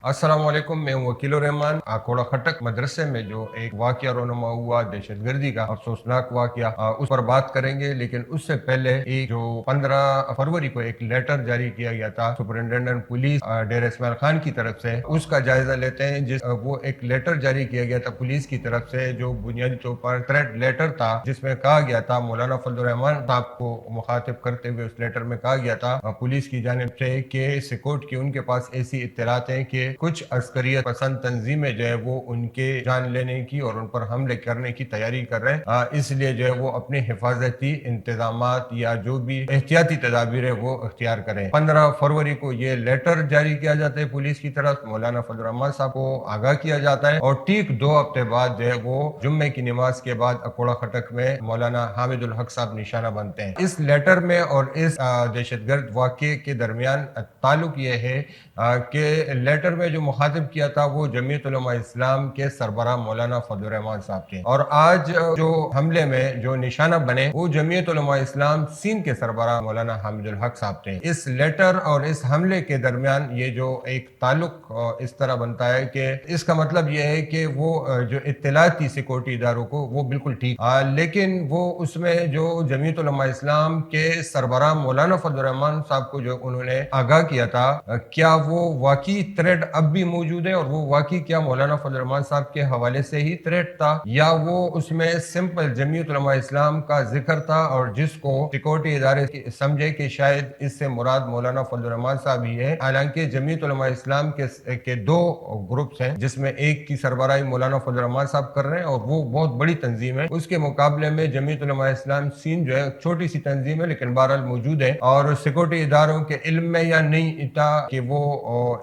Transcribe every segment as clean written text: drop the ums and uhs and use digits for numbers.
अस्सलाम वालेकुम। मैं हूं वकील रहमान। कोड़ा खटक मदरसे में जो एक वाकया रोनमा हुआ दहशतगर्दी का अफसोसनाक वाकया, उस पर बात करेंगे। लेकिन उससे पहले एक जो 15 फरवरी को एक लेटर जारी किया गया था सुपरिटेंडेंट पुलिस डेर इस्माइल खान की तरफ से, उसका जायजा लेते हैं। वो एक लेटर जारी किया गया था पुलिस की तरफ से, जो बुनियादी तौर पर थ्रेट लेटर था, जिसमें कहा गया था, मौलाना फजल रहमान साहब को मुखातिब करते हुए उस लेटर में कहा गया था पुलिस की जानिब से कि सिक्योरिटी की उनके पास ऐसी इत्तलात हैं कि कुछ अस्करियत पसंद तंजीमें जो है वो उनके जान लेने की और उन पर हमले करने की तैयारी कर रहे हैं। इसलिए जो है वो अपने हिफाजती इंतजामात या जो भी एहतियाती तदाबीर है वो इख्तियार करें। 15 फरवरी को ये लेटर जारी किया जाता है पुलिस की तरफ, मौलाना फजल रहमान साहब को आगाह किया जाता है। और ठीक 2 हफ्ते बाद जो है वो जुम्मे की नमाज के बाद अकोड़ा खटक में मौलाना हामिदुल हक साहब निशाना बनते हैं। इस लेटर में और इस दहशतगर्द वाक़े के दरमियान ताल्लुक ये है कि लेटर में जो मुखातिब किया था वो जमीयत उलमा इस्लाम के सरबराह मौलाना फजल रहमान साहब थे। और आज जो हमले में जो निशाना बने वो जमीयत उलमा इस्लाम सिंध के सरबराह मौलाना हामिदुल हक साहब थे। इस लेटर और इस हमले के दरमियान ये जो एक ताल्लुक इस तरह बनता है कि इसका मतलब ये है कि वो जो इत्तलात थी सिक्योरिटी इदारों को वो बिल्कुल ठीक, लेकिन वो उसमें जो जमीयत उलमा इस्लाम के सरबराह मौलाना फजल रहमान साहब को जो उन्होंने आगाह किया था, क्या वो वाकई थ्रेट अब भी मौजूद है और वो वाकई क्या मौलाना फजल रहमान साहब के हवाले से ही थ्रेट था, या वो उसमें सिंपल जमीयत उलमा इस्लाम का जिक्र था और जिसको सिक्योरिटी इदारे समझे कि शायद इससे मुराद मौलाना फजल रहमान साहब ही है। हालांकि जमीयत उलमा इस्लाम के 2 ग्रुप्स हैं, जिसमें एक की सरबराही मौलाना फजल रहमान साहब कर रहे हैं और वो बहुत बड़ी तंजीम है। उसके मुकाबले में जमीयत उलमा इस्लाम सिंध जो है छोटी सी तंजीम है, लेकिन बहरहाल मौजूद है। और सिक्योरिटी इदारों के इल्म में या नहीं था कि वो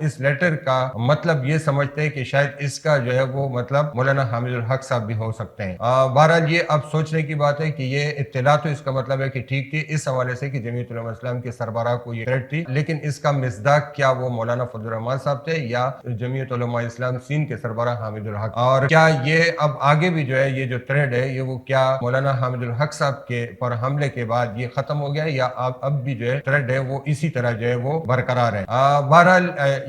इस लेटर का मतलब ये समझते हैं कि शायद इसका जो है वो मतलब मौलाना हामिदुल हक साहब भी हो सकते हैं। बहरहाल ये अब सोचने की बात है कि ये इत्तला तो इसका मतलब है कि ठीक थी इस हवाले से कि जमीयत उलमा इस्लाम के सरबराह को ये थ्रेट थी, लेकिन इसका मिसदाक क्या वो मौलाना फजल रहमान साहब थे या जमीयत उलमा इस्लाम सिंध के सरबराह हामिदुल हक, और क्या ये अब आगे भी जो है ये जो थ्रेट है ये वो क्या मौलाना हामिदुल हक साहब के पर हमले के बाद ये खत्म हो गया या अब भी जो है थ्रेट है वो इसी तरह जो है वो बरकरार है। बहरहाल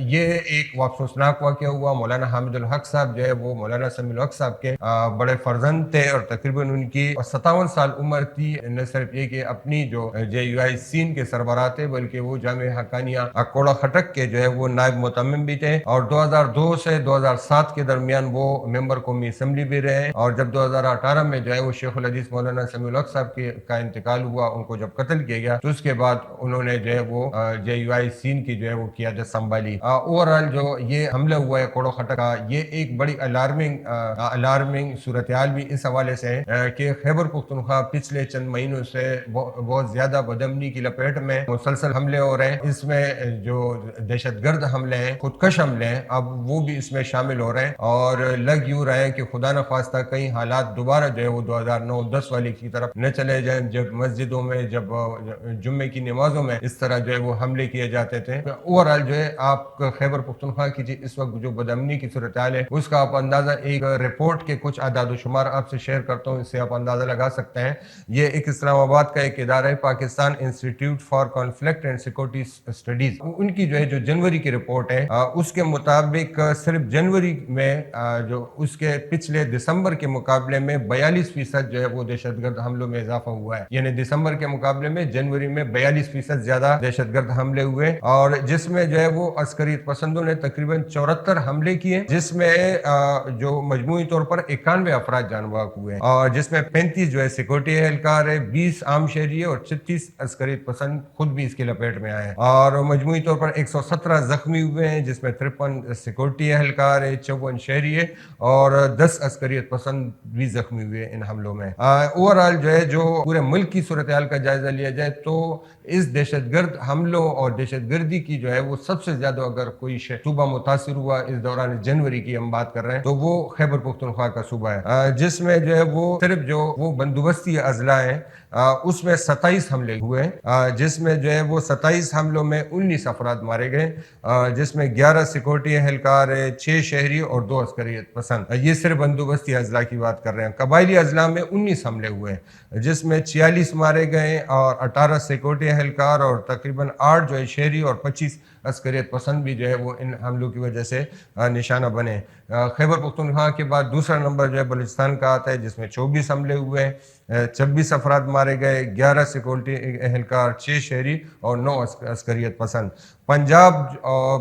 ये एक अफसोसनाक वाकया हुआ। मौलाना हामिदुल हक साहब जो है वो मौलाना समीउल हक साहब के बड़े फर्जंद थे और तकरीबन उनकी 57 साल उम्र थी। न सिर्फ ये कि अपनी जो JUI सिंध के सरबराह थे, बल्कि वो जामे हकानिया कोड़ा खटक के जो है वो नायब मुतम्मिम भी थे और 2002 से 2007 के दरमियान वो मेंबर कौमी असम्बली भी रहे। और जब 2018 में जो है वो शेखुल हदीस मौलाना समीउल हक साहब का इंतकाल हुआ, उनको जब कत्ल किया गया तो उसके बाद उन्होंने जो है वो JUI सिंध की जो है वो क़ियादत संभाली। ओवरऑल जो ये हमला हुआ है कोड़ा खटक का, ये एक बड़ी अलार्मिंग सूरत हाल भी इस हवाले से है कि खैबर पुख्तनख्वा पिछले चंद महीनों से बहुत ज्यादा बदअमनी की लपेट में मुसलसल हमले हो रहे हैं। इसमें जो दहशतगर्द हमले हैं, खुदकश हमले हैं, अब वो भी इसमें शामिल हो रहे हैं और लग यूं रहे हैं कि खुदा न खास्ता कहीं हालात दोबारा जो है वो 2009-10 वाले की तरफ न चले जाए, जब मस्जिदों में जब जुम्मे की नमाजों में इस तरह जो है वो हमले किए जाते थे। ओवरऑल जो है आप खैबर पुख्तनख्वा की इस वक्त जो बदअमनी की सूरत हाल है उसका आप अंदाजा एक रिपोर्ट के कुछ आदाद शुमार आपसे शेयर करता हूँ, इससे आप अंदाजा लगा सकते हैं। ये एक इस्लामाबाद का एक इदारा है, Pakistan institute for conflict and security studies, उनकी जो है जो जनवरी की रिपोर्ट है उसके मुताबिक सिर्फ जनवरी में जो उसके पिछले दिसंबर के मुकाबले में 42% जो है वो दहशतगर्द हमलों में इजाफा हुआ है। यानी दिसंबर के मुकाबले में जनवरी में 42% ज्यादा दहशतगर्द हमले हुए और जिसमें जो है वो अस्करियत पसंदों ने तकरीबन 74 हमले किए, जिसमें जो मजमूई तौर पर 91 अफराद जान बहक हुए और जिसमें 35 जो है सिक्योरिटी एहलकार है, 20 आम शहरी और 36 अस्करियत पसंद खुद भी इसकी लपेट में आए और मजमूई तौर पर 117 जख्मी हुए हैं, जिसमें 53 सिक्योरिटी एहलकार है, 54 शहरी है और 10 अस्करियत पसंद भी जख्मी हुए इन हमलों में। ओवरऑल जो है जो पूरे मुल्क की सूरत हाल का जायजा लिया जाए तो इस दहशतगर्द हमलों और दहशतगर्दी की जो है वो सबसे ज्यादा अगर कोई सूबा मुतासिर हुआ इस दौरान जनवरी की हम बात कर रहे हैं तो वो खैबर पुख्तनख्वा का सूबा है, जिसमें जो है वो सिर्फ जो वो बंदोबस्ती अजला है उसमें 27 हमले हुए, जिसमें जो है वो 27 हमलों में 19 अफराद मारे गए, जिसमें 11 सिक्योरिटी एहलकार है, 6 शहरी और 2 अस्करियत पसंद। ये सिर्फ बंदोबस्ती अजला की बात कर रहे हैं। कबायली अजला में 19 हमले हुए, जिसमें 46 मारे गए और 18 सिक्योरिटी एहलकार और तकरीबन 8 जो है शहरी और 25 عسکریت پسند بھی جو ہے وہ ان حملوں کی وجہ سے نشانہ بنے. خیبر پختونخوا کے بعد دوسرا نمبر جو ہے بلوچستان کا آتا ہے جس میں 24 حملے ہوئے ہیں, 26 افراد مارے گئے, 11 سیکورٹی اہلکار, 6 شہری اور 9 عسکریت پسند. پنجاب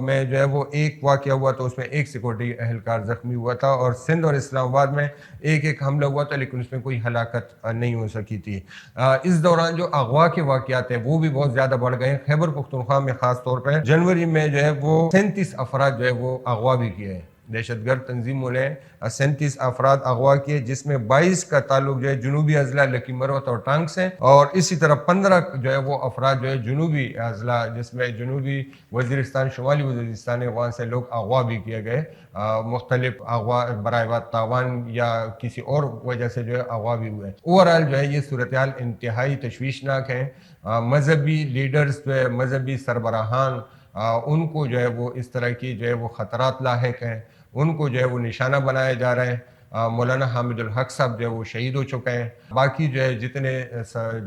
میں جو ہے وہ ایک واقعہ ہوا تو اس میں 1 سیکورٹی اہلکار زخمی ہوا تھا, اور سندھ اور اسلام آباد میں ایک حملہ ہوا تھا لیکن اس میں کوئی ہلاکت نہیں ہو سکی تھی. اس دوران جو اغوا کے واقعات ہیں وہ بھی بہت زیادہ بڑھ گئے ہیں. خیبر پختونخوا میں خاص طور پہ جنوری میں جو ہے وہ 37 افراد جو ہے وہ اغوا بھی کیے ہیں. دہشت گرد تنظیموں نے 37 افراد اغوا کیے جس میں 22 کا تعلق جو ہے جنوبی اضلاع لکی مروت اور ٹانگ سے, اور اسی طرح 15 جو ہے وہ افراد جو ہے جنوبی اضلاع جس میں جنوبی وزیرستان, شمالی وزیرستان ہے, وہاں سے لوگ اغوا بھی کیے گئے. مختلف اغوا برائے وقت تاوان یا کسی اور وجہ سے جو ہے اغوا بھی ہوئے. اوورآل جو ہے یہ صورتحال انتہائی تشویشناک ہے. مذہبی لیڈرز جو ہے, مذہبی سربراہان, ان کو جو ہے وہ اس طرح کی جو ہے وہ خطرات لاحق ہیں, ان کو جو ہے وہ نشانہ بنائے جا رہے ہیں. مولانا حامد الحق صاحب جو ہے وہ شہید ہو چکے ہیں. باقی جو ہے جتنے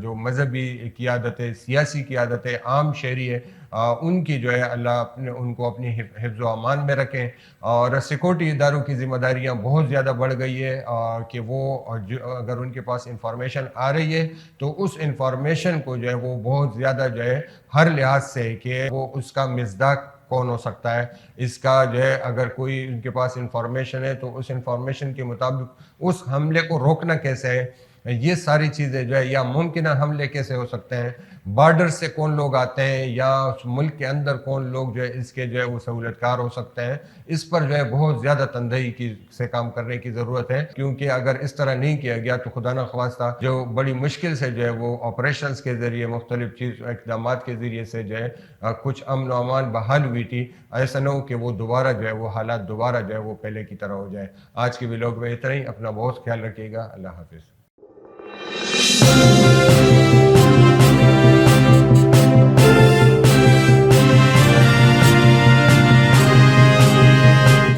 جو مذہبی قیادتیں, سیاسی قیادتیں, عام شہری ہے, ان کی جو ہے اللہ ان کو اپنی حفظ و امان میں رکھیں. اور سیکورٹی اداروں کی ذمہ داریاں بہت زیادہ بڑھ گئی ہے کہ وہ اگر ان کے پاس انفارمیشن آ رہی ہے تو اس انفارمیشن کو جو ہے وہ بہت زیادہ جو ہے ہر لحاظ سے کہ وہ اس کا مصداق کون ہو سکتا ہے, اس کا جو ہے اگر کوئی ان کے پاس انفارمیشن ہے تو اس انفارمیشن کے مطابق اس حملے کو روکنا کیسے ہے, یہ ساری چیزیں جو ہے, یا ممکنہ حملے کیسے ہو سکتے ہیں, بارڈر سے کون لوگ آتے ہیں یا ملک کے اندر کون لوگ جو ہے اس کے جو ہے وہ سہولت کار ہو سکتے ہیں, اس پر جو ہے بہت زیادہ تندہی سے کام کرنے کی ضرورت ہے. کیونکہ اگر اس طرح نہیں کیا گیا تو خدا نہ خواستہ جو بڑی مشکل سے جو ہے وہ آپریشنز کے ذریعے, مختلف اقدامات کے ذریعے سے جو ہے کچھ امن و امان بحال ہوئی تھی, ایسا نہ ہو کہ وہ دوبارہ جو ہے وہ حالات دوبارہ جو ہے وہ پہلے کی طرح ہو جائے. آج کے ویلاگ میں اتنا ہی. اپنا بہت خیال رکھیے گا. اللہ حافظ.